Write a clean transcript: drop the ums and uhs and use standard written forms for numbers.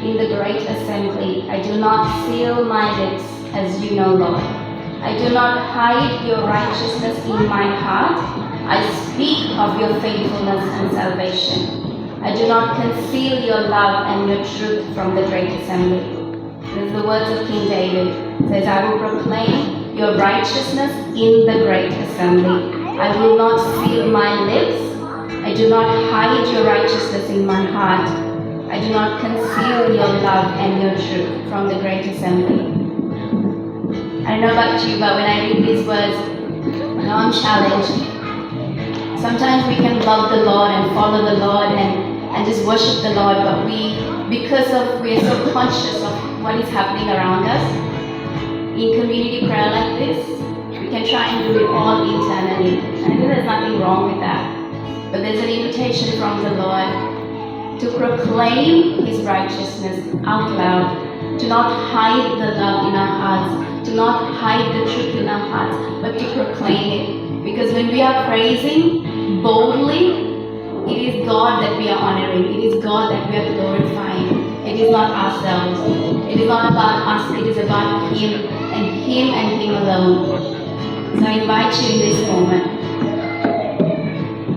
in the great assembly. I do not seal my lips, as you know, Lord. I do not hide your righteousness in my heart. I speak of your faithfulness and salvation. I do not conceal your love and your truth from the great assembly. This is the words of King David. It says, I will proclaim your righteousness in the great assembly. I will not seal my lips. I do not hide your righteousness in my heart. I do not conceal your love and your truth from the great assembly. I don't know about you, but when I read these words, I'm challenged. Sometimes we can love the Lord and follow the Lord and just worship the Lord, but because we're so conscious of what is happening around us, in community prayer like this, we can try and do it all internally. And I think there's nothing wrong with that. But there's an invitation from the Lord to proclaim His righteousness out loud, to not hide the love in our hearts, to not hide the truth in our hearts, but to proclaim it. Because when we are praising boldly, it is God that we are honoring. It is God that we are glorifying. It is not ourselves. It is not about us. It is about Him and Him alone. So I invite you in this moment